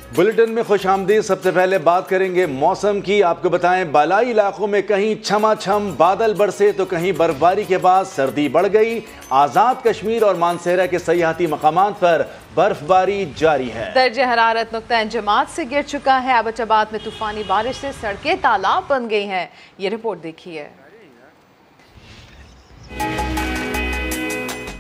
Bulletin में खुशामदीद। सबसे पहले बात करेंगे मौसम की। आपको बताएं, बालाई इलाकों में कहीं छमाछम बादल बरसे तो कहीं बर्फबारी के बाद सर्दी बढ़ गई। आजाद कश्मीर और मानसेरा के सयाहती मकामात पर बर्फबारी जारी है। दर्जे हरारत नुक्ता इंजमात से गिर चुका है। अबोटाबाद में तूफानी बारिश से सड़कें तालाब बन गई हैं। ये रिपोर्ट देखिए।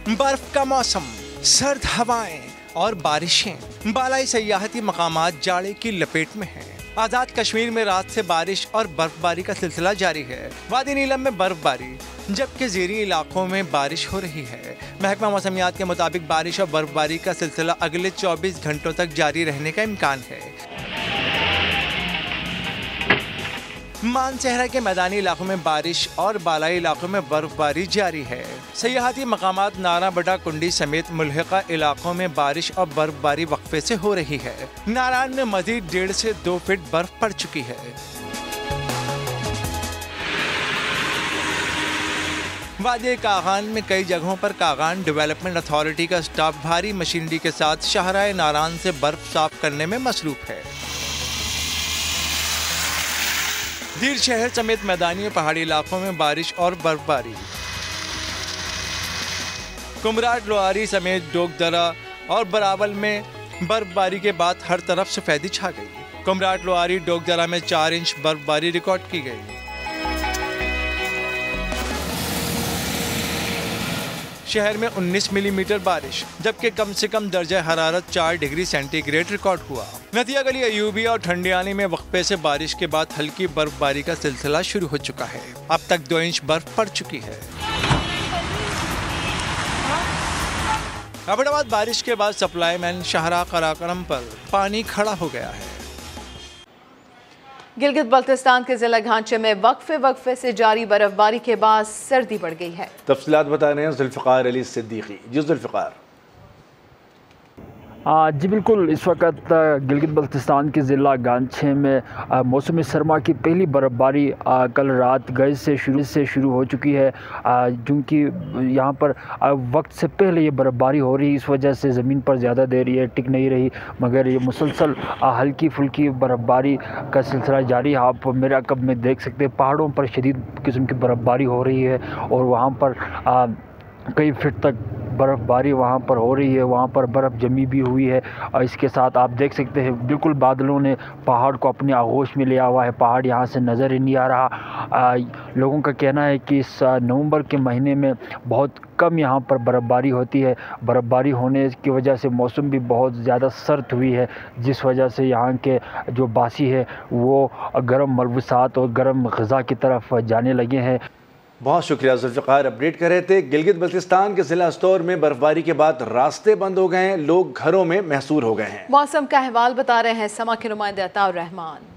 बर्फ का मौसम, सर्द हवाएं और बारिशें, बालाई सयाहती मकामात जाड़े की लपेट में हैं। आजाद कश्मीर में रात से बारिश और बर्फबारी का सिलसिला जारी है। वादी नीलम में बर्फबारी, जबकि ज़ेरी इलाकों में बारिश हो रही है। महकमा मौसमियात के मुताबिक बारिश और बर्फबारी का सिलसिला अगले 24 घंटों तक जारी रहने का इम्कान है। मानसेहरा के मैदानी इलाकों में बारिश और बालाई इलाकों में बर्फबारी जारी है। सयाहती मकामात नारा बटा कुंडी समेत मुल्हिका इलाकों में बारिश और बर्फबारी वक्फे से हो रही है। नारायण में मजीद 1.5 से 2 फीट बर्फ पड़ चुकी है। वादी कागान में कई जगहों पर कागान डेवलपमेंट अथॉरिटी का स्टाफ भारी मशीनरी के साथ शाहराए नारायण से बर्फ साफ करने में मसरूफ है। दीर शहर समेत मैदानी और पहाड़ी इलाकों में बारिश और बर्फबारी। कुमराट लोहारी समेत डोगदरा और बरावल में बर्फबारी के बाद हर तरफ सफेदी छा गई। कुमराट लोहारी डोगदरा में 4 इंच बर्फबारी रिकॉर्ड की गई। शहर में 19 मिलीमीटर बारिश, जबकि कम से कम दर्जा हरारत 4 डिग्री सेंटीग्रेड रिकॉर्ड हुआ। नदिया गली अयूबी और ठंडियानी में वक्फे से बारिश के बाद हल्की बर्फबारी का सिलसिला शुरू हो चुका है। अब तक 2 इंच बर्फ पड़ चुकी है। अबोटाबाद बारिश के बाद सप्लाई मैन शाहरा कराकरम पर पानी खड़ा हो गया है। गिलगित बल्तिस्तान के जिला घांचे में वक्फे से जारी बर्फबारी के बाद सर्दी बढ़ गई है। तफसीलात बता रहे हैं जुल्फ़िकार अली सिद्दीकी। जी जुल्फ़िकार। जी बिल्कुल, इस वक्त गिलगित बल्तिस्तान के ज़िला गांचे में मौसम सरमा की पहली बर्फबारी कल रात गए से शुरू हो चुकी है। क्योंकि यहाँ पर वक्त से पहले ये बर्फबारी हो रही, इस वजह से ज़मीन पर ज़्यादा देर ये टिक नहीं रही, मगर ये मुसलसल हल्की फुल्की बर्फबारी का सिलसिला जारी है। आप मेरे अक़ब में देख सकते हैं, पहाड़ों पर शदीद किस्म की बर्फबारी हो रही है और वहाँ पर कई फीट तक बर्फ़बारी वहाँ पर हो रही है। वहाँ पर बर्फ़ जमी भी हुई है और इसके साथ आप देख सकते हैं बिल्कुल बादलों ने पहाड़ को अपने आगोश में लिया हुआ है। पहाड़ यहाँ से नज़र ही नहीं आ रहा। लोगों का कहना है कि इस नवंबर के महीने में बहुत कम यहाँ पर बर्फ़बारी होती है। बर्फ़बारी होने की वजह से मौसम भी बहुत ज़्यादा सर्द हुई है, जिस वजह से यहाँ के जो बासी है वो गर्म मलबूसात और गर्म ग़िज़ा की तरफ जाने लगे हैं। बहुत शुक्रिया जुल्फ़िकार, अपडेट कर रहे थे। गिलगित बल्तिस्तान के जिला अस्तौर में बर्फबारी के बाद रास्ते बंद हो गए हैं, लोग घरों में महसूर हो गए हैं। मौसम का अहवाल बता रहे हैं समा के नुमाइंदे अताउर रहमान।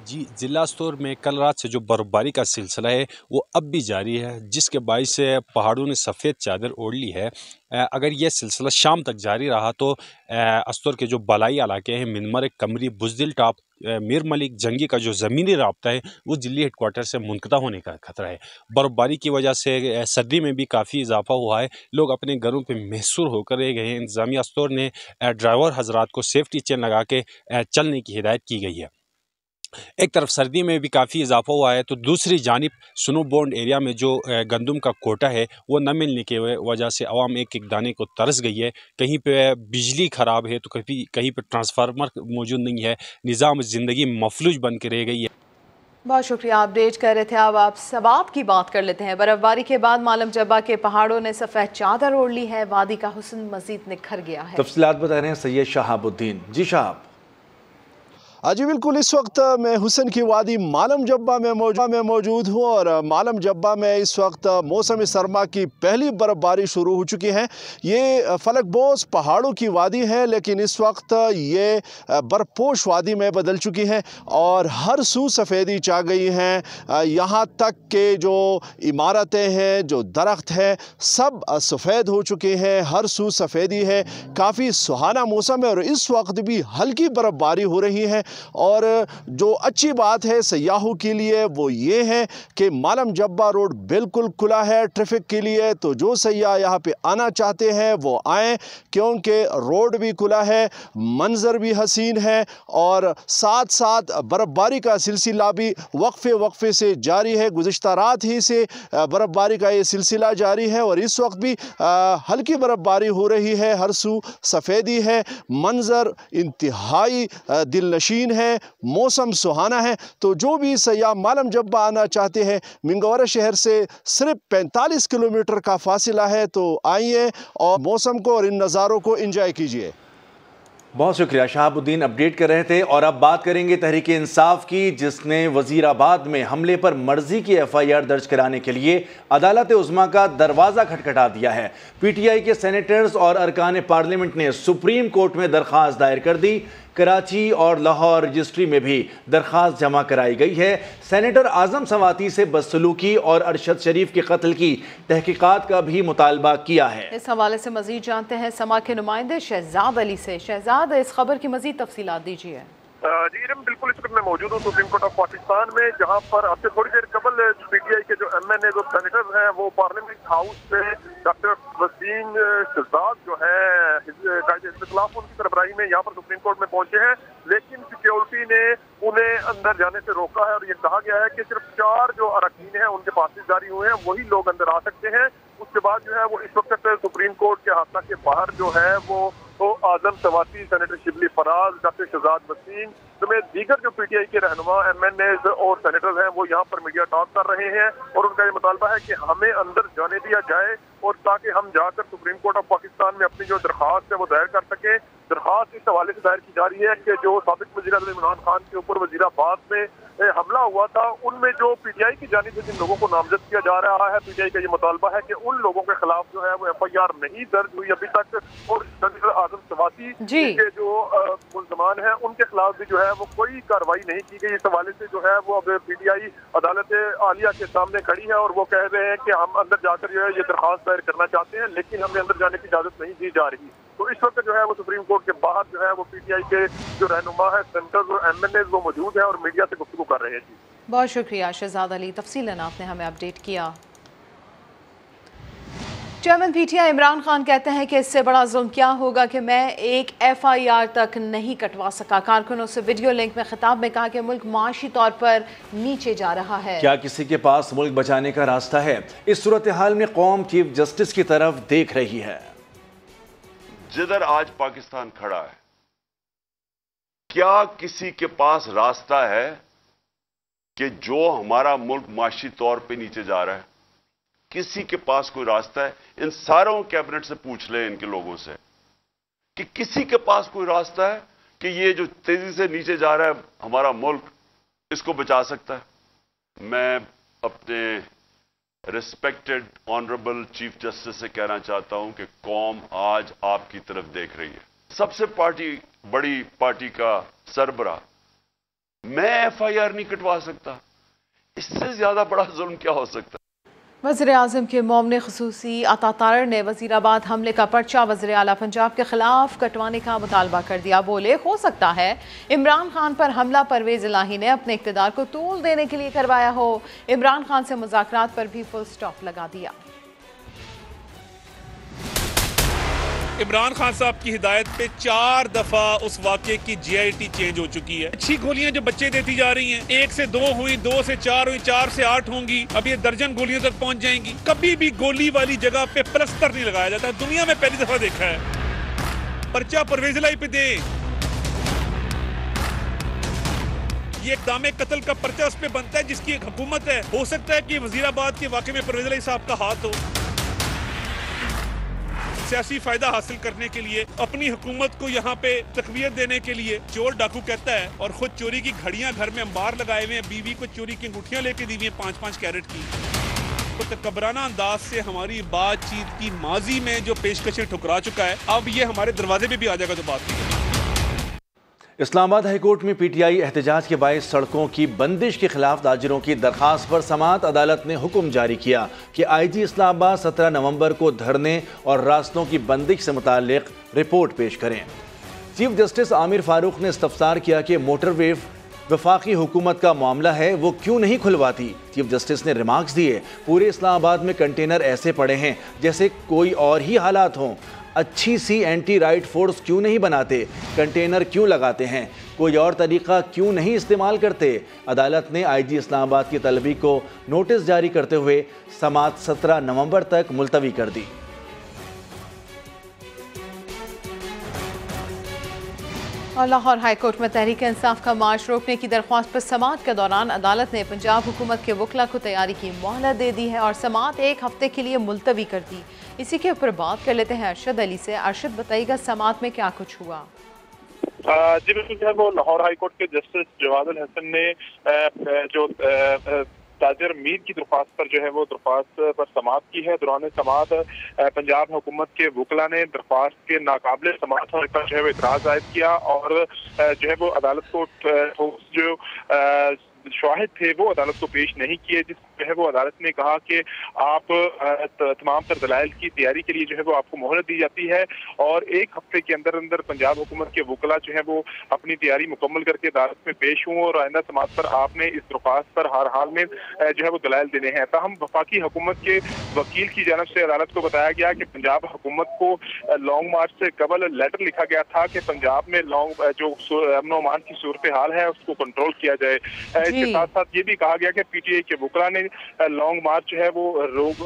जी, ज़िला स्टोर में कल रात से जो बर्फबारी का सिलसिला है वो अब भी जारी है, जिसके बाइस से पहाड़ों ने सफ़ेद चादर ओढ़ ली है। अगर यह सिलसिला शाम तक जारी रहा तो अस्तौर के जो बलाई इलाके हैं, मिनमर, कमरी, बुज़दिल टॉप, मीर मलिक, जंगी का जो ज़मीनी राब्ता है वो दिल्ली हेडक्वार्टर से मुनक़ता होने का खतरा है। बर्फबारी की वजह से सर्दी में भी काफ़ी इजाफा हुआ है। लोग अपने घरों पे महसूर होकर रह गए हैं। इंतज़ामिया अस्तौर ने ड्राइवर हजरात को सेफ्टी चेन लगा के चलने की हिदायत की गई है। एक तरफ सर्दी में भी काफ़ी इजाफा हुआ है तो दूसरी जानिब स्नो बोर्ड एरिया में जो गंदम का कोटा है वो न मिलने की वजह से आवाम एक एक दाने को तरस गई है। कहीं पे बिजली ख़राब है तो कहीं पे ट्रांसफार्मर मौजूद नहीं है। निज़ाम ज़िंदगी मफलूज बन के रह गई है। बहुत शुक्रिया, अपडेट कर रहे थे। अब आप सबाब की बात कर लेते हैं। बर्फबारी के बाद मालम जब्बा के पहाड़ों ने सफ़ेद चादर ओढ़ ली है। वादी का हुस्न मजीद निखर गया है। तफसीलात बता रहे हैं सैयद शहाबुद्दीन। जी शहाब। जी बिल्कुल, इस वक्त मैं हुसैन की वादी मालम जब्बा में मौजूद हूँ और मालम जब्बा में इस वक्त मौसम सरमा की पहली बर्फबारी शुरू हो चुकी है। ये फलकबोस पहाड़ों की वादी है, लेकिन इस वक्त ये बर्फपोश वादी में बदल चुकी है और हर सू सफ़ेदी छा गई हैं। यहाँ तक के जो इमारतें हैं, जो दरख्त हैं, सब सफ़ेद हो चुके हैं। हर सू सफ़ेदी है। काफ़ी सुहाना मौसम है और इस वक्त भी हल्की बर्फबारी हो रही है। और जो अच्छी बात है सयाहों के लिए वो ये है कि मालम जब्बा रोड बिल्कुल खुला है ट्रैफिक के लिए। तो जो सयाह यहाँ पे आना चाहते हैं वो आएँ, क्योंकि रोड भी खुला है, मंजर भी हसीन है और साथ साथ बर्फ़बारी का सिलसिला भी वक्फे से जारी है। गुज़िश्ता रात ही से बर्फ़बारी का ये सिलसिला जारी है और इस वक्त भी हल्की बर्फ़बारी हो रही है। हर सू सफ़ेदी है, मंजर इंतहाई दिलनशीन है, मौसम सुहाना है। तो जो भी सयाह मालम जब्बा आना चाहते हैं, मिंगोरा शहर से सिर्फ 45 किलोमीटर का फासिला है। तो आइए और मौसम को और इन नज़ारों को एंजॉय कीजिए। बहुत शुक्रिया, शहाबुद्दीन अपडेट कर रहे थे। और अब बात करेंगे तहरीक इंसाफ की, जिसने वजीराबाद में हमले पर मर्जी की FIR दर्ज कराने के लिए अदालत उज़्मा का दरवाज़ा खटखटा दिया है। PTI के सेनेटर्स और अरकान पार्लियामेंट ने सुप्रीम कोर्ट में दरख्वास्त दायर कर दी। कराची और लाहौर रजिस्ट्री में भी दरख्वास्त जमा कराई गई है। सेनेटर आज़म सवाती से बदसलूकी और अरशद शरीफ के कत्ल की तहकीकात का भी मुतालबा किया है। इस हवाले से मजीद जानते हैं समा के नुमाइंदे शहजाद अली से। शहजाद, इस खबर की मजीद तफसीलात दीजिए। जी रम, बिल्कुल इस वक्त मैं मौजूद हूँ सुप्रीम कोर्ट ऑफ पाकिस्तान में, जहाँ पर अब से थोड़ी देर कबल PTI के जो MNA और सेनेटर हैं वो पार्लियामेंट हाउस से डॉक्टर वसीम शहजाद जो है कायदे इख्तिलाफ उनकी सरबराही में यहाँ पर सुप्रीम कोर्ट में पहुंचे हैं, लेकिन सिक्योरिटी ने उन्हें अंदर जाने से रोका है और ये कहा गया है कि सिर्फ 4 जो अरकान हैं उनके पास जारी हुए हैं, वही लोग अंदर आ सकते हैं। उसके बाद जो है वो इस वक्त सुप्रीम कोर्ट के हाथा के बाहर जो है वो आजम सवाती, सेनेटर शिबली फराज, डॉक्टर शहजाद वसीम समेत दीगर जो PTI के रहनुमा MNAs और सेनेटर्स हैं वो यहाँ पर मीडिया टॉक कर रहे हैं और उनका ये मुतालबा है कि हमें अंदर जाने दिया जाए और ताकि हम जाकर सुप्रीम कोर्ट ऑफ पाकिस्तान में अपनी जो दरख्वास्त है वो दायर कर सकें। दरख्वास्त इस हवाले से दायर की जा रही है कि जो साबिक वज़ीर आज़म इमरान खान के ऊपर वज़ीराबाद में हमला हुआ था, उनमें जो PTI की जानिब से जिन लोगों को नामजद किया जा रहा है, PTI का ये मुतालबा है कि उन लोगों के खिलाफ जो है वो FIR नहीं दर्ज हुई अभी तक और सेनेटर आजम सवाती के जो मुल्ज़मान हैं उनके खिलाफ भी जो है वो कोई कार्रवाई नहीं की गई। इस हवाले से जो है वो अब PTI अदालत आलिया के सामने खड़ी है और वो कह रहे हैं कि हम अंदर जाकर जो है ये दरख्वास्त दायर करना चाहते हैं, लेकिन हमें अंदर जाने की इजाजत नहीं दी जा रही। तो इस वक्त जो है वो सुप्रीम कोर्ट के बाहर जो है वो PTI के जो रहनुमा है, सेनेटर्स और MNAs वो मौजूद है और मीडिया से गुफ्तगू कर रहे हैं। जी बहुत शुक्रिया शहजाद अली, तफसीलन आपने हमें अपडेट किया। चेयरमैन PTI इमरान खान कहते हैं कि इससे बड़ा जुल्म क्या होगा कि मैं एक FIR तक नहीं कटवा सका। कारकुनों से वीडियो लिंक में खिताब में कहा कि मुल्क माशी तौर पर नीचे जा रहा है। क्या किसी के पास मुल्क बचाने का रास्ता है? इस सूरत हाल में कौम चीफ जस्टिस की तरफ देख रही है। जिधर आज पाकिस्तान खड़ा है, क्या किसी के पास रास्ता है कि जो हमारा मुल्क माशी तौर पे नीचे जा रहा है? किसी के पास कोई रास्ता है? इन सारों कैबिनेट से पूछ ले, इनके लोगों से, कि किसी के पास कोई रास्ता है कि ये जो तेजी से नीचे जा रहा है हमारा मुल्क, इसको बचा सकता है? मैं अपने रिस्पेक्टेड ऑनरेबल चीफ जस्टिस से कहना चाहता हूं कि कौम आज आपकी तरफ देख रही है। सबसे बड़ी पार्टी का सरबरा, मैं FIR नहीं कटवा सकता, इससे ज्यादा बड़ा जुल्म क्या हो सकता है? वज़ीर आज़म के मोमने ख़ुसूसी अता तारड़ ने वज़ीराबाद हमले का पर्चा वज़ीर आला पंजाब के खिलाफ कटवाने का मुतालबा कर दिया। बोले, हो सकता है इमरान खान पर हमला परवेज़ इलाही ने अपने इक़्तिदार को तूल देने के लिए करवाया हो। इमरान खान से मुज़ाकरात पर भी फुल स्टॉप लगा दिया। इमरान खान साहब की हिदायत पे 4 दफा उस वाक़े की GIT चेंज हो चुकी है। अच्छी गोलियां जो बच्चे देती जा रही हैं, 1 से 2 हुई, 2 से 4 हुई, 4 से 8 होंगी, अब ये दर्जन गोलियों तक पहुंच जाएंगी। कभी भी गोली वाली जगह पे प्लस्तर नहीं लगाया जाता, दुनिया में पहली दफा देखा है। पर्चा परवेज़ इलाही पे दे, ये इक़दाम कत्ल का पर्चा उस पे बनता है जिसकी एक हुकूमत है। हो सकता है कि वज़ीराबाद के वाक़े में परवेज़ इलाही साहब का हाथ हो। सियासी फायदा हासिल करने के लिए, अपनी हुकूमत को यहाँ पे तकवीयत देने के लिए चोर डाकू कहता है और खुद चोरी की घड़ियां घर में अंबार लगाए हुए हैं, बीवी को चोरी की अंगूठियां लेके दी हुई हैं 5-5 कैरेट की। तो तकबराना अंदाज से हमारी बातचीत की माजी में जो पेशकशें ठुकरा चुका है, अब ये हमारे दरवाजे पे भी आ जाएगा तो बात नहीं। इस्लामाबाद हाईकोर्ट में PTI एहतजाज के बायस सड़कों की बंदिश के खिलाफ ताजिरों की दरखास्त पर समाअत अदालत ने हुक्म जारी किया कि IG इस्लामाबाद 17 नवंबर को धरने और रास्तों की बंदिश से मुताल्लिक रिपोर्ट पेश करें। चीफ जस्टिस आमिर फारूक ने इस्तफसार किया कि मोटरवे वफाकी हुकूमत का मामला है, वो क्यों नहीं खुलवाती। चीफ जस्टिस ने रिमार्क्स दिए, पूरे इस्लामाबाद में कंटेनर ऐसे पड़े हैं जैसे कोई और ही हालात हों। अच्छी सी एंटी राइट फोर्स क्यों नहीं बनाते, कंटेनर क्यों लगाते हैं, कोई और तरीका क्यों नहीं इस्तेमाल करते। अदालत ने आईजी इस्लामाबाद की तलबी को नोटिस जारी करते हुए समाअत 17 नवंबर तक मुलतवी कर दी। और लाहौर हाईकोर्ट में तहरीक इंसाफ का मार्च रोकने की दरख्वास्त पर समाअत के दौरान अदालत ने पंजाब हुकूमत के वकला को तैयारी की मोहलत दे दी है और समाअत 1 हफ्ते के लिए मुलतवी कर दी। इसी के ऊपर बात कर लेते हैं अरशद अली से। अरशद, बताइएगा समाअत में क्या कुछ हुआ? जी बिल्कुल, जो है वो लाहौर हाईकोर्ट के जस्टिस जवाद अल हसन ने जो ताजर मीर की दरख्वास्त पर जो है वो दरख्वास्त पर समाअत की है। दौरान समाअत पंजाब हुकूमत के वकला ने दरख्वास्त के नाकाबिले समाअत होने पर जो है वो इतराज़ जाहिर किया और जो है वो अदालत को ठोस जो शाहिद थे वो अदालत को पेश नहीं किए, जिस जो है वो अदालत ने कहा कि आप तमाम तर दलाइल की तैयारी के लिए जो है वो आपको मोहलत दी जाती है और 1 हफ्ते के अंदर अंदर पंजाब हुकूमत के वकला जो है वो अपनी तैयारी मुकम्मल करके अदालत में पेश हुए और आइंदा समाअत पर आपने इस दरख्वास्त पर हर हाल में जो है वो दलाइल देने हैं। ताहम वफाकी हुकूमत के वकील की जानब से अदालत को बताया गया कि पंजाब हुकूमत को लॉन्ग मार्च से कबल लेटर लिखा गया था कि पंजाब में जो अमन अमान की सूरत हाल है उसको कंट्रोल किया जाए। इसके साथ साथ ये भी कहा गया कि पीटीआई के वकला ने लॉन्ग मार्च जो है वो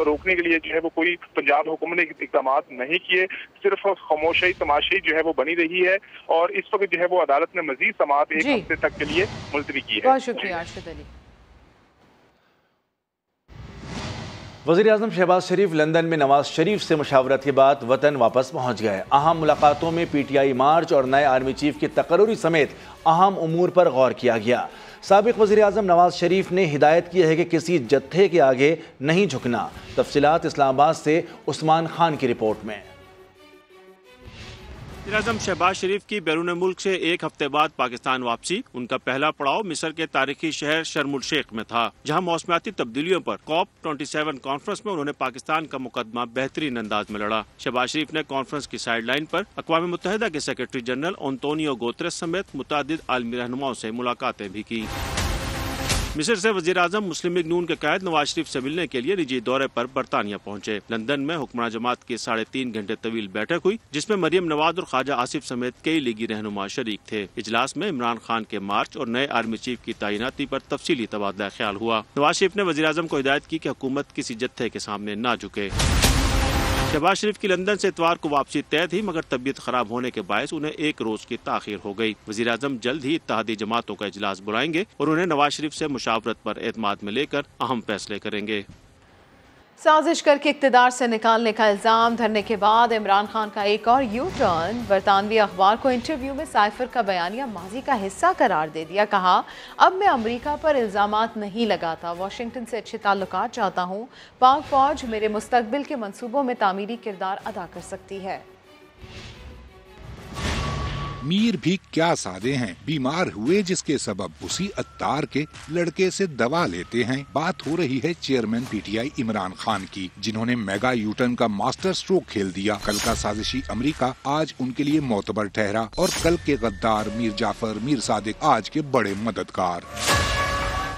रोकने के लिए जो है वो कोई पंजाब हुकूमत ने इक़दाम नहीं किए, सिर्फ खामोशी तमाशाई जो है वो बनी रही है और इस वक्त जो है वो अदालत ने मजीद समाअत 1 हफ्ते तक के लिए मुलतवी की है। बहुत शुक्रिया अरशद अली। वज़ीर-ए-आज़म शहबाज शरीफ लंदन में नवाज शरीफ से मुशावरत के बाद वतन वापस पहुंच गए। अहम मुलाकातों में पीटीआई मार्च और नए आर्मी चीफ की तकर्री समेत अहम उमूर पर गौर किया गया। साबिक़ वज़ीर-ए-आज़म नवाज शरीफ ने हिदायत की है कि किसी जत्थे के आगे नहीं झुकना। तफसीलात इस्लामाबाद से उस्मान खान की रिपोर्ट में। वज़ीर-ए-आज़म शहबाज शरीफ की बैरून मुल्क से 1 हफ्ते बाद पाकिस्तान वापसी। उनका पहला पड़ाव मिस्र के तारीखी शहर शर्म उल शेख में था, जहां मौसमियाती तब्दीलियों पर COP27 कॉन्फ्रेंस में उन्होंने पाकिस्तान का मुकदमा बेहतरीन अंदाज में लड़ा। शहबाज शरीफ ने कॉन्फ्रेंस की साइड लाइन पर अक़वाम मुत्तहिदा के सेक्रेटरी जनरल एंटोनियो गुतेरेस समेत मुतअद्दिद आलमी रहनुमाओं से मुलाकातें भी की। मिस्र से वज़ीर-ए-आज़म मुस्लिम लीग नून के कायद नवाज शरीफ से मिलने के लिए निजी दौरे पर बरतानिया पहुंचे। लंदन में हुक्मरान जमात की 3.5 घंटे तवील बैठक हुई, जिसमें मरियम नवाज और ख्वाजा आसिफ समेत कई लीगी रहनुमा शरीक थे। इजलास में इमरान खान के मार्च और नए आर्मी चीफ की तैनाती पर तफसीली तबादला ख्याल हुआ। नवाज शरीफ ने वज़ीर-ए-आज़म को हिदायत की कि हुकूमत किसी जत्थे के सामने ना झुके। शहबाज शरीफ की लंदन से इतवार को वापसी तय थी, मगर तबीयत खराब होने के बायस उन्हें 1 रोज की ताखीर हो गई। वज़ीर-ए-आज़म जल्द ही इत्तेहादी जमातों का इजलास बुलाएंगे और उन्हें नवाज शरीफ से मुशावरत पर एतमाद में लेकर अहम फैसले करेंगे। साजिश करके इक़्तिदार से निकालने का इल्ज़ाम धरने के बाद इमरान खान का एक और यू टर्न। बरतानवी अखबार को इंटरव्यू में साइफर का बयानिया माजी का हिस्सा करार दे दिया। कहा, अब मैं अमेरिका पर इल्ज़ामात नहीं लगाता, वाशिंगटन से अच्छे ताल्लुकात चाहता हूँ। पाक फौज मेरे मुस्तकबिल के मंसूबों में तामीरी किरदार अदा कर सकती है। मीर भी क्या सादे हैं, बीमार हुए जिसके सबब उसी अत्तार के लड़के से दवा लेते हैं। बात हो रही है चेयरमैन पीटीआई इमरान खान की, जिन्होंने मेगा यूटर्न का मास्टर स्ट्रोक खेल दिया। कल का साजिशी अमेरिका आज उनके लिए मोतबर ठहरा और कल के गद्दार मीर जाफर, मीर सादिक आज के बड़े मददगार।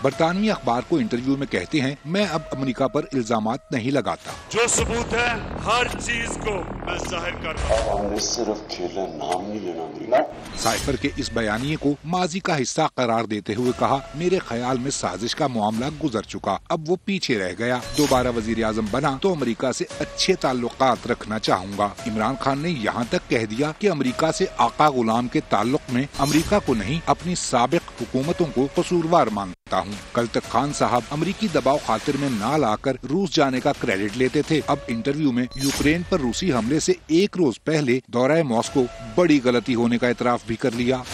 बरतानवी अखबार को इंटरव्यू में कहते हैं, मैं अब अमेरिका पर इल्जामात नहीं लगाता, जो सबूत है हर चीज को मैं जाहिर कर रहा हूं। हमने सिर्फ खेला, नाम नहीं लेना। साइफर के इस बयानिए को माजी का हिस्सा करार देते हुए कहा, मेरे ख्याल में साजिश का मामला गुजर चुका, अब वो पीछे रह गया। दोबारा वजीर-ए-आज़म बना तो अमेरिका से अच्छे ताल्लुकात रखना चाहूँगा। इमरान खान ने यहाँ तक कह दिया कि अमेरिका से आका गुलाम के ताल्लुक में अमेरिका को नहीं, अपनी साबिक हुकूमतों को कसूरवार मानता हूँ। कल तक खान साहब अमेरिकी दबाव खातिर में ना लाकर रूस जाने का क्रेडिट लेते थे। अब इंटरव्यू में यूक्रेन पर रूसी हमले से 1 रोज पहले दौरा मॉस्को बड़ी गलती होने का इतराफ भी कर लिया।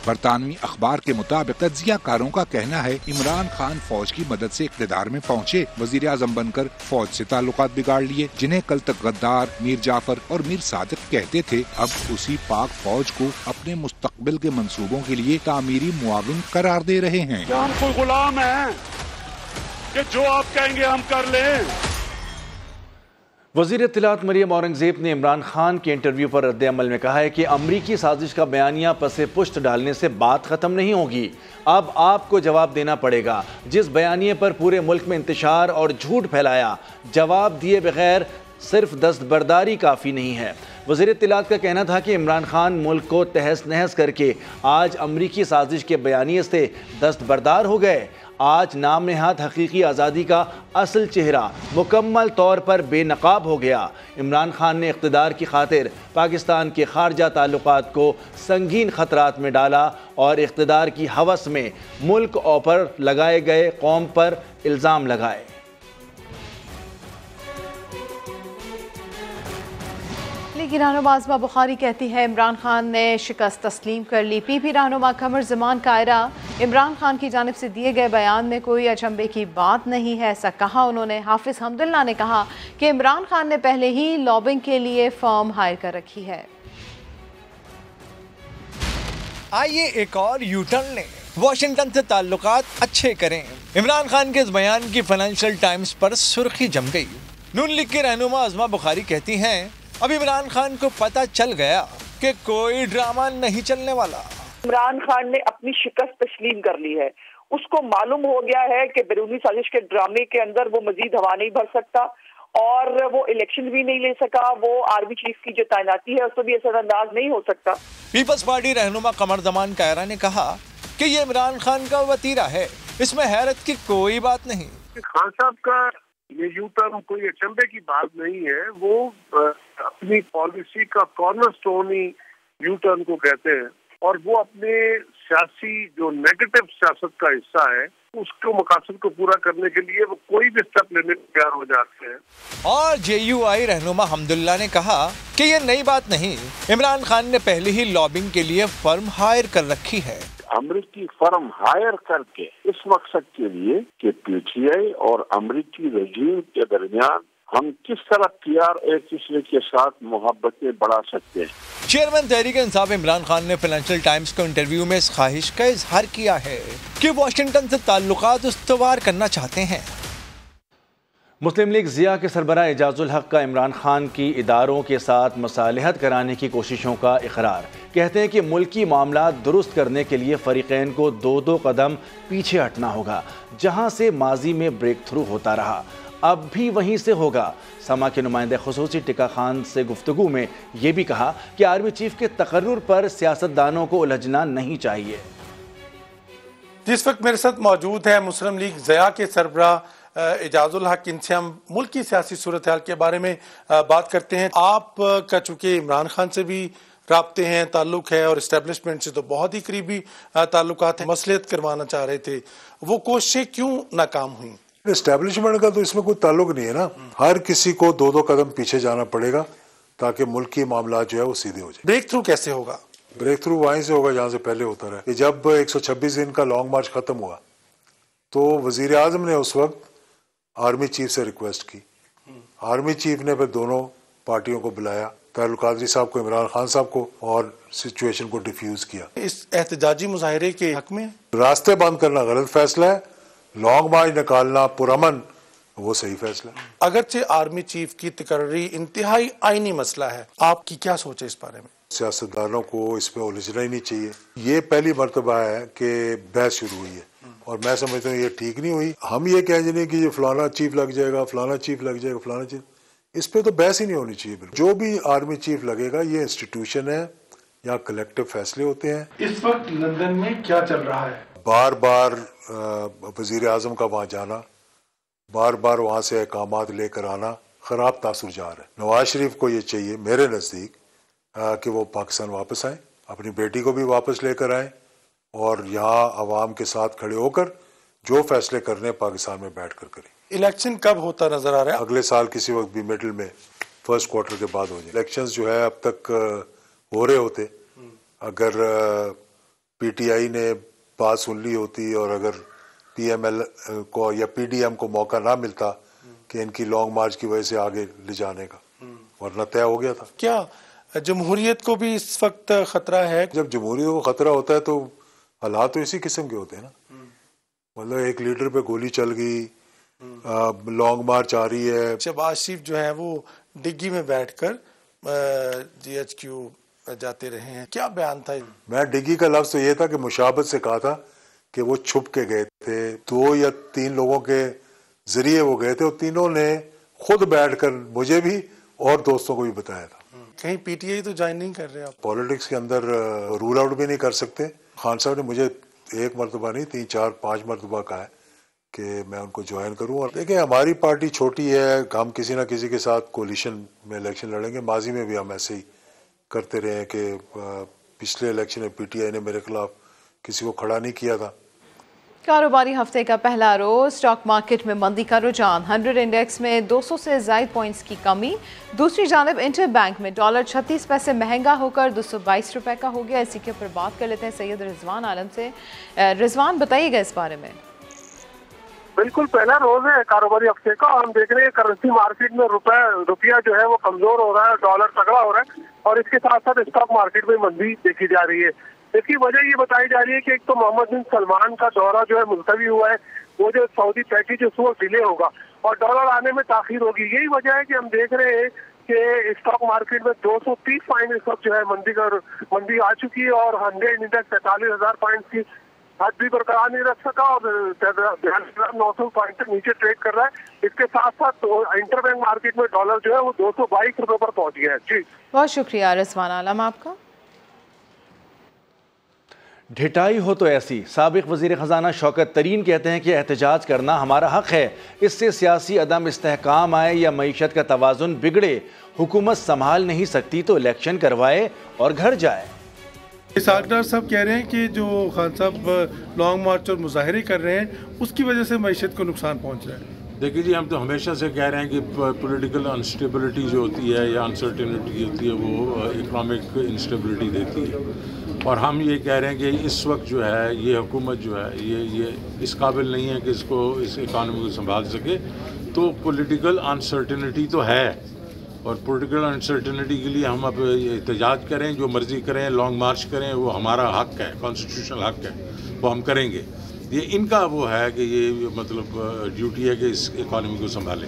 बरतानवी अखबार के मुताबिक तज्जियाकारों का कहना है, इमरान खान फौज की मदद से इक़्तिदार में पहुंचे, वज़ीर-ए-आज़म बनकर फौज से ताल्लुकात बिगाड़ लिए, जिन्हें कल तक गद्दार, मीर जाफर और मीर सादिक कहते थे, अब उसी पाक फौज को अपने मुस्तकबिल के मंसूबों के लिए तामीरी मुआविन करार दे रहे हैं। क्या हम कोई गुलाम हैं कि जो आप कहेंगे हम कर लें? वज़ीर इत्तलात मरियम औरंगज़ेब ने इमरान खान के इंटरव्यू पर रद्द-ए-अमल में कहा है कि अमरीकी साजिश का बयानिया पसे पुष्ट डालने से बात ख़त्म नहीं होगी। अब आपको जवाब देना पड़ेगा। जिस बयानिए पर पूरे मुल्क में इंतशार और झूठ फैलाया, जवाब दिए बगैर सिर्फ दस्तबरदारी काफ़ी नहीं है। वज़ीर इत्तलात का कहना था कि इमरान खान मुल्क को तहस नहस करके आज अमरीकी साजिश के बयानिए से दस्तबरदार हो गए। आज नाम नेहाद हकीकी आज़ादी का असल चेहरा मुकम्मल तौर पर बेनकाब हो गया। इमरान खान ने इक़्तिदार की खातिर पाकिस्तान के खारजा ताल्लुकात को संगीन ख़तरात में डाला और इक़्तिदार की हवस में मुल्क पर लगाए गए कौम पर इल्ज़ाम लगाए। लीगी रहनुमा आज़मा बुखारी कहती है इमरान खान ने शिकस्त तस्लीम कर ली। पीपी रहनुमा कमर ज़मान कायरा, इमरान खान की जानिब से दिए गए बयान में कोई अचंभे की बात नहीं है, ऐसा कहा उन्होंने। हाफिज़ हमदुल्ला ने कहा कि इमरान खान ने पहले ही लॉबिंग के लिए फर्म हायर कर रखी है। आइए एक और यू टर्न लें, वाशिंगटन से ताल्लुकात अच्छे करें। इमरान खान के इस बयान की फाइनेंशियल टाइम्स पर सुर्खी जम गई। नून लीग के रहनुमा आज़मा बुखारी कहती हैं अब इमरान खान को पता चल गया कि कोई ड्रामा नहीं चलने वाला। इमरान खान ने अपनी शिकस्त तस्लीम कर ली है। उसको मालूम हो गया है कि बैरूनी साजिश के ड्रामे के अंदर वो मजीद हवा नहीं भर सकता और वो इलेक्शन भी नहीं ले सका। वो आर्मी चीफ की जो तैनाती है उसको भी असरअंदाज नहीं हो सकता। पीपल्स पार्टी रहनुमा कमर ज़मान कायरा ने कहा कि ये इमरान खान का वतीरा है, इसमें हैरत की कोई बात नहीं। खान साहब का ये यू टर्न कोई अचंभे की बात नहीं है। वो अपनी पॉलिसी का कॉर्नरस्टोन ही यू टर्न को कहते हैं और वो अपने सियासी जो नेगेटिव सियासत का हिस्सा है उसको मकासद को पूरा करने के लिए वो कोई भी स्टेप लेने को तैयार हो जाते हैं। और JUI रहनुमा हमदुल्ला ने कहा कि ये नई बात नहीं, इमरान खान ने पहले ही लॉबिंग के लिए फर्म हायर कर रखी है। अमरीकी फर्म हायर करके इस मकसद के लिए कि PTI और अमरीकी रजीम के दरमियान हम किस तरह प्यार एक दूसरे के साथ मोहब्बतें बढ़ा सकते हैं। चेयरमैन तहरीक इंसाफ इमरान खान ने फाइनेंशियल टाइम्स को इंटरव्यू में इस ख्वाहिश का इजहार किया है कि वाशिंगटन से ताल्लुकात उस्तवार करना चाहते हैं। मुस्लिम लीग ज़िया के सरबराह एजाजुल हक का इमरान खान की इदारों के साथ मसालिहत कराने की कोशिशों का इकरार। कहते हैं कि मुल्की मामला दुरुस्त करने के लिए फ़रीक़ैन को दो कदम पीछे हटना होगा। जहाँ से माजी में ब्रेक थ्रू होता रहा अब भी वहीं से होगा। समा के नुमाइंदे खुसूसी टिका खान से गुफ्तगू में ये भी कहा कि आर्मी चीफ के तकर्रुर पर सियासतदानों को उलझना नहीं चाहिए। जिस वक्त मेरे साथ मौजूद है मुस्लिम लीग ज़िया के सरबराह एजाजुल हक, इनसे हम मुल्क की सियासी सूरत हाल के बारे में बात करते हैं। आप का चूँकि इमरान खान से भी राब्ते हैं, ताल्लुक़ है और इस्टेब्लिशमेंट से तो बहुत ही करीबी ताल्लुकात हैं, मसलियत करवाना चाह रहे थे, वो कोशिशें क्यों नाकाम हुई? एस्टेब्लिशमेंट का तो इसमें कोई ताल्लुक नहीं है ना। हर किसी को दो कदम पीछे जाना पड़ेगा ताकि मुल्क की मामला जो है वो सीधे हो जाए। ब्रेक थ्रू कैसे होगा? ब्रेक थ्रू वहीं से होगा जहाँ से पहले होता रहा। जब 126 दिन का लॉन्ग मार्च खत्म हुआ तो वजीर आजम ने उस वक्त आर्मी चीफ से रिक्वेस्ट की। आर्मी चीफ ने फिर दोनों पार्टियों को बुलाया, तारुल कादरी साहब को, इमरान खान साहब को, और सिचुएशन को डिफ्यूज किया। इस एहतजाजी मुजाहिरे के हक में रास्ते बंद करना गलत फैसला है, लॉन्ग मार्च निकालना पुरअमन वो सही फैसला है। अगरचे आर्मी चीफ की तकर्री इंतहाई आईनी मसला है, आपकी क्या सोच है इस बारे में? सियासतदानों को इसमें उलझना ही नहीं चाहिए। ये पहली मरतबा है कि बहस शुरू हुई है और मैं समझता हूँ ये ठीक नहीं हुई। हम ये कह नहीं कि ये फलाना चीफ लग जाएगा, फलाना चीफ लग जाएगा, फलाना चीफ, इस पे तो बहस ही नहीं होनी चाहिए। जो भी आर्मी चीफ लगेगा ये इंस्टीट्यूशन है, यहाँ कलेक्टिव फैसले होते हैं। इस वक्त लंदन में क्या चल रहा है? बार बार वजीर आजम का वहाँ जाना, बार बार वहाँ से अहकामात लेकर आना खराब तासुर जा रहा है। नवाज शरीफ को ये चाहिए मेरे नज़दीक कि वो पाकिस्तान वापस आए, अपनी बेटी को भी वापस लेकर आए और यहाँ अवाम के साथ खड़े होकर जो फैसले करने पाकिस्तान में बैठ कर करें। इलेक्शन कब होता नजर आ रहा है? अगले साल किसी वक्त भी मिडिल में, फर्स्ट क्वार्टर के बाद हो जाए। इलेक्शंस जो है अब तक हो रहे होते, अगर PTI ने बात सुन ली होती और अगर PML को या PDM को मौका ना मिलता कि इनकी लॉन्ग मार्च की वजह से आगे ले जाने का, वरना तय हो गया था। क्या जमहूरियत को भी इस वक्त खतरा है? जब जमहूरियत को खतरा होता है तो हालात तो इसी किस्म के होते हैं ना। मतलब एक लीडर पे गोली चल गई, लॉन्ग मार्च आ रही है। शहबाज शरीफ जो है वो डिग्गी में बैठकर GHQ जाते रहे हैं, क्या बयान था? मैं डिग्गी का लफ्ज तो ये था कि मुशाबत से कहा था कि वो छुप के गए थे, 2 या 3 लोगों के जरिए वो गए थे और तीनों ने खुद बैठकर मुझे भी और दोस्तों को भी बताया था। कहीं PTI तो ज्वाइन नहीं कर रहे आप? पॉलिटिक्स के अंदर रूल आउट भी नहीं कर सकते। खान साहब ने मुझे 1 मरतबा नहीं 3, 4, 5 मरतबा कहा है कि मैं उनको ज्वाइन करूं। और देखिए हमारी पार्टी छोटी है, हम किसी ना किसी के साथ कोलिशन में इलेक्शन लड़ेंगे। माजी में भी हम ऐसे ही करते रहे हैं कि पिछले इलेक्शन में PTI ने मेरे खिलाफ किसी को खड़ा नहीं किया था। कारोबारी हफ्ते का पहला रोज स्टॉक मार्केट में मंदी का रुझान, 100 इंडेक्स में 200 से ज़ायद पॉइंट्स की कमी। दूसरी जानब इंटर बैंक में डॉलर 36 पैसे महंगा होकर 222 रुपए का हो गया। इसी के ऊपर बात कर लेते हैं सैयद रिजवान आलम से। रिजवान, बताइएगा इस बारे में। बिल्कुल पहला रोज है कारोबारी हफ्ते का। हम देख रहे हैं करेंसी मार्केट में रुपया जो है वो कमजोर हो रहा है, डॉलर तगड़ा हो रहा है और इसके साथ साथ स्टॉक मार्केट में मंदी देखी जा रही है। इसकी वजह ये बताई जा रही है कि एक तो मोहम्मद बिन सलमान का दौरा जो है मुलतवी हुआ है, वो जो सऊदी पैकेज उसको डिले होगा और डॉलर आने में ताखीर होगी। यही वजह है कि हम देख रहे हैं कि स्टॉक मार्केट में 230 पॉइंट इस वक्त जो है मंदी आ चुकी है और 100 इंडेक्स 43,000 पॉइंट की हद भी बरकरार नहीं रख सका और 42,900 पॉइंट तक नीचे ट्रेड कर रहा है। इसके साथ साथ इंटरबैंक मार्केट में डॉलर जो है वो 222 रुपए पर पहुंच गया है। जी बहुत शुक्रिया रिजवान आलम आपका। ढिठाई हो तो ऐसी, साबिक वज़ीर ख़जाना शौकत तरीन कहते हैं कि एहतजाज करना हमारा हक़ है, इससे सियासी अदम इस्तेहकाम आए या मईशत का तवाज़ुन बिगड़े। हुकूमत संभाल नहीं सकती तो इलेक्शन करवाए और घर जाए। सागदार साहब कह रहे हैं कि जो खान साहब लॉन्ग मार्च और मुजाहरे कर रहे हैं उसकी वजह से मईशत को नुकसान पहुँच रहा है। देखिए जी, हम तो हमेशा से कह रहे हैं कि पॉलिटिकल अनस्टेबिलिटी जो होती है या अनसर्टेनिटी होती है वो इकोनॉमिक इंस्टेबिलिटी देती है और हम ये कह रहे हैं कि इस वक्त जो है ये हुकूमत जो है ये इस काबिल नहीं है कि इस इकानमी को संभाल सके। तो पॉलिटिकल अनसर्टेनिटी तो है और पॉलिटिकल अनसर्टेनिटी के लिए हम अब एहतजाज करें, जो मर्ज़ी करें, लॉन्ग मार्च करें, वो हमारा हक़ है, कॉन्स्टिट्यूशनल हक़ है, वो हम करेंगे। ये इनका वो है कि ये मतलब ड्यूटी है कि इस इकॉनमी को संभालें।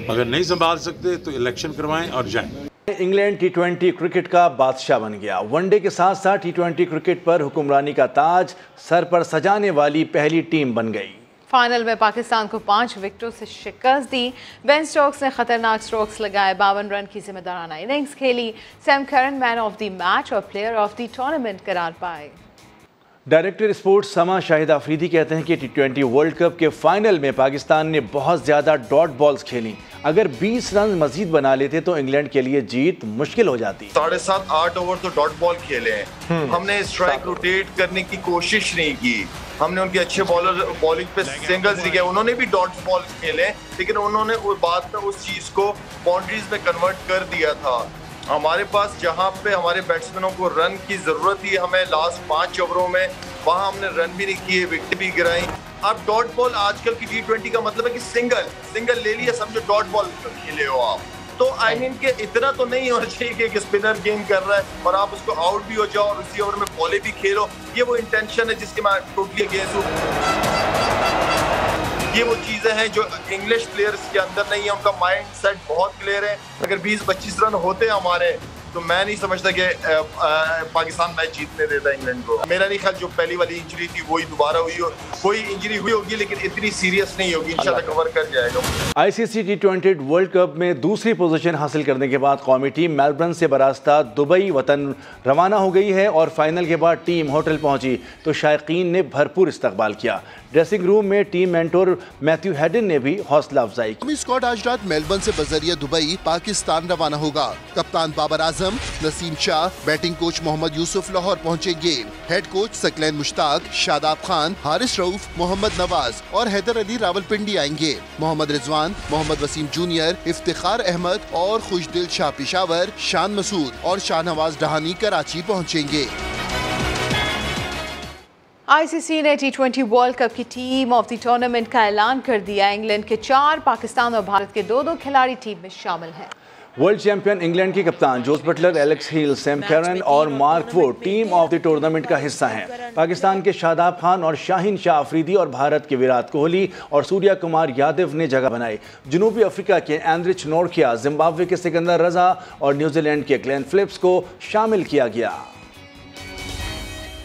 अगर नहीं संभाल सकते तो इलेक्शन करवाएं और जाएं। इंग्लैंड T20 क्रिकेट का बादशाह बन गया। वनडे के साथ साथ T20 क्रिकेट पर हुक्मरानी का ताज सर पर सजाने वाली पहली टीम बन गई। फाइनल में पाकिस्तान को 5 विकेटों से शिकस्त दी। बेन स्टोक्स ने खतरनाक स्ट्रोक्स लगाए, 52 रन की जिम्मेदाराना इनिंग्स खेली। Sam Curran man of the match और प्लेयर ऑफ द टूर्नामेंट करार पाए। डायरेक्टर स्पोर्ट्स समा शाहिद आफरीदी कहते हैं कि T20 वर्ल्ड कप के फाइनल में पाकिस्तान ने बहुत ज़्यादा डॉट बॉल्स खेली। अगर 20 रन मजीद बना लेते तो इंग्लैंड के लिए जीत मुश्किल हो जाती। 7.5-8 ओवर तो डॉट बॉल खेले हैं। हमने स्ट्राइक रोटेट करने की कोशिश नहीं की। हमने उनके अच्छे बॉलिंग पे सिंगल्स दिए, उन्होंने भी डॉट बॉल खेले लेकिन उन्होंने बाद में उस चीज़ को बाउंड्रीज में कन्वर्ट कर दिया था। हमारे पास जहां पे हमारे बैट्समैनों को रन की जरूरत थी हमें लास्ट 5 ओवरों में, वहां हमने रन भी नहीं किए, विकेट भी गिराई। अब डॉट बॉल आजकल की T20 का मतलब है कि सिंगल ले लिया, समझो डॉट बॉल खेले हो आप। तो आई मीन के इतना तो नहीं होना चाहिए कि एक स्पिनर गेम कर रहा है और आप उसको आउट भी हो जाओ और उसी ओवर में बॉले भी खेलो। ये वो इंटेंशन है जिसके मैं टोटली अगेंस्ट हूँ। ये वो चीजें हैं जो इंग्लिश प्लेयर्स के अंदर नहीं है, उनका माइंड सेट बहुत क्लियर है। अगर 20-25 रन होते हमारे तो मैं नहीं समझता कि पाकिस्तान मैच जीतने देता इंग्लैंड को। मेरा नहीं ख्याल जो पहली वाली इंजरी थी वही दोबारा हुई हो, कोई इंजरी हुई होगी लेकिन इतनी सीरियस नहीं होगी, इंशाल्लाह कवर कर जाएगा। ICC T20 वर्ल्ड कप में दूसरी पोजीशन हासिल करने के बाद कौमी टीम मेलबर्न से बरास्ता दुबई वतन रवाना हो गई है और फाइनल के बाद टीम होटल पहुंची तो शायकीन ने भरपूर इस्तकबाल किया। ड्रेसिंग रूम में टीम मेंटोर मैथ्यू हेडन ने भी हौसला अफजाई की। स्क्वाड आज रात मेलबर्न से बजरिया दुबई पाकिस्तान रवाना होगा। कप्तान बाबर आजम, नसीम शाह, बैटिंग कोच मोहम्मद यूसुफ लाहौर पहुंचेंगे। हेड कोच सकलैन मुश्ताक, शादाब खान, हारिस रऊफ, मोहम्मद नवाज और हैदर अली रावलपिंडी आएंगे। मोहम्मद रिजवान, मोहम्मद वसीम जूनियर, इफ्तिखार अहमद और खुशदिल शाह पेशावर, शान मसूद और शाहनवाज डहानी कराची पहुंचेंगे। ICC ने T20 वर्ल्ड कप की टीम ऑफ द टूर्नामेंट का ऐलान कर दिया। इंग्लैंड के 4, पाकिस्तान और भारत के 2-2 खिलाड़ी टीम में शामिल हैं। वर्ल्ड चैंपियन इंग्लैंड के कप्तान Jos Buttler, Alex Hales, Sam Curran और Mark Wood team of the tournament का हिस्सा हैं। पाकिस्तान के शादाब खान और शाहीन शाह अफरीदी और भारत के विराट कोहली और सूर्या कुमार यादव ने जगह बनाई। जनूबी अफ्रीका के एंड्रिच नोर्किया, जिम्बाब्वे के सिकंदर रजा और न्यूजीलैंड के ग्लेन फिलिप्स को शामिल किया गया।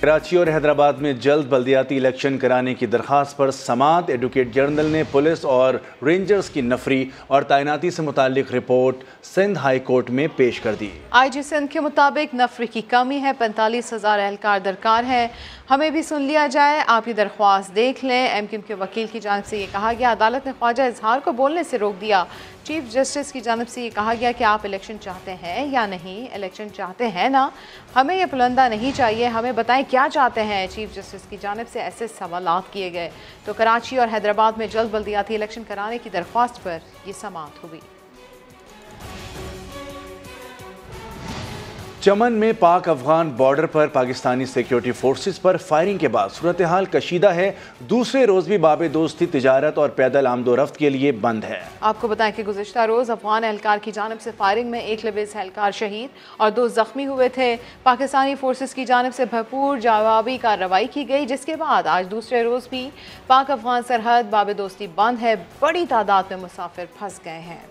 कराची और हैदराबाद में जल्द बल्दियाती इलेक्शन कराने की दरख्वास्त पर समात एडवोकेट जनरल ने पुलिस और रेंजर्स की नफरी और तैनाती से मुतालिक रिपोर्ट सिंध हाई कोर्ट में पेश कर दी। IG सिंध के मुताबिक नफरी की कमी है, 45,000 एहलकार दरकार है, हमें भी सुन लिया जाए, आप ये दरख्वास्त देख लें। MQM के वकील की जानिब से ये कहा गया। अदालत ने ख्वाजा इजहार को बोलने से रोक दिया। चीफ जस्टिस की जानिब से ये कहा गया कि आप इलेक्शन चाहते हैं या नहीं, इलेक्शन चाहते हैं ना, हमें ये पुलंदा नहीं चाहिए, हमें बताएं क्या चाहते हैं। चीफ जस्टिस की जानिब से ऐसे सवालात किए गए तो कराची और हैदराबाद में जल्द बल्दियाती इलेक्शन कराने की दरख्वास्त पर यह समाअत हुई। चमन में पाक अफगान बॉर्डर पर पाकिस्तानी सिक्योरिटी फोर्सेस पर फायरिंग के बाद सूरत हाल कशीदा है। दूसरे रोज भी बाबे दोस्ती तिजारत और पैदल आमदोरफ्त के लिए बंद है। आपको बताएं कि गुज़िश्ता रोज अफगान एहलकार की जानिब से फायरिंग में एक लबेस एहलकार शहीद और 2 जख्मी हुए थे। पाकिस्तानी फोर्सेस की जानिब से भरपूर जवाबी कार्रवाई की गई, जिसके बाद आज दूसरे रोज भी पाक अफगान सरहद बाबे दोस्ती बंद है। बड़ी तादाद में मुसाफिर फंस गए हैं।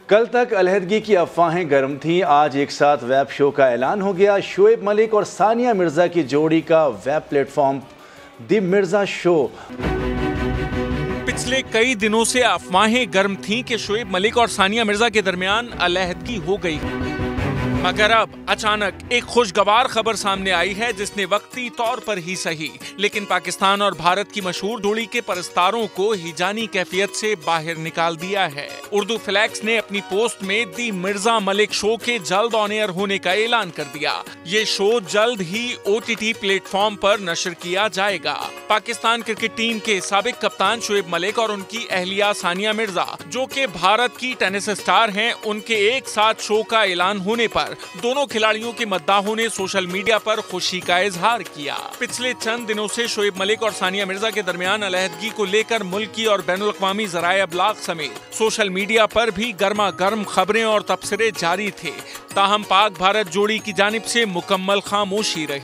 कल तक अलहदगी की अफवाहें गर्म थीं, आज एक साथ वेब शो का ऐलान हो गया। शोएब मलिक और सानिया मिर्जा की जोड़ी का web platform the Mirza show. पिछले कई दिनों से अफवाहें गर्म थीं कि शोएब मलिक और सानिया मिर्जा के दरमियान अलहदगी हो गई, मगर अब अचानक एक खुशगवार खबर सामने आई है जिसने वक्ती तौर पर ही सही लेकिन पाकिस्तान और भारत की मशहूर जोड़ी के परस्तारों को हिजानी कैफियत से बाहर निकाल दिया है। उर्दू फ्लैक्स ने अपनी पोस्ट में दी मिर्जा मलिक शो के जल्द ऑन एयर होने का ऐलान कर दिया। ये शो जल्द ही OTT प्लेटफॉर्म पर नशर किया जाएगा। पाकिस्तान क्रिकेट टीम के साबिक कप्तान शोएब मलिक और उनकी अहलिया सानिया मिर्जा, जो कि भारत की टेनिस स्टार हैं, उनके एक साथ शो का ऐलान होने पर दोनों खिलाड़ियों के मद्दाहों ने सोशल मीडिया पर खुशी का इजहार किया। पिछले चंद दिनों से शोएब मलिक और सानिया मिर्जा के दरमियान अलहदगी को लेकर मुल्की और बैनुल अक़वामी ज़राए अबलाग समेत सोशल मीडिया पर भी गर्मा गर्म खबरें और तबसरे जारी थे। ताहम पाक भारत जोड़ी की जानिब से मुकम्मल खामोशी रही।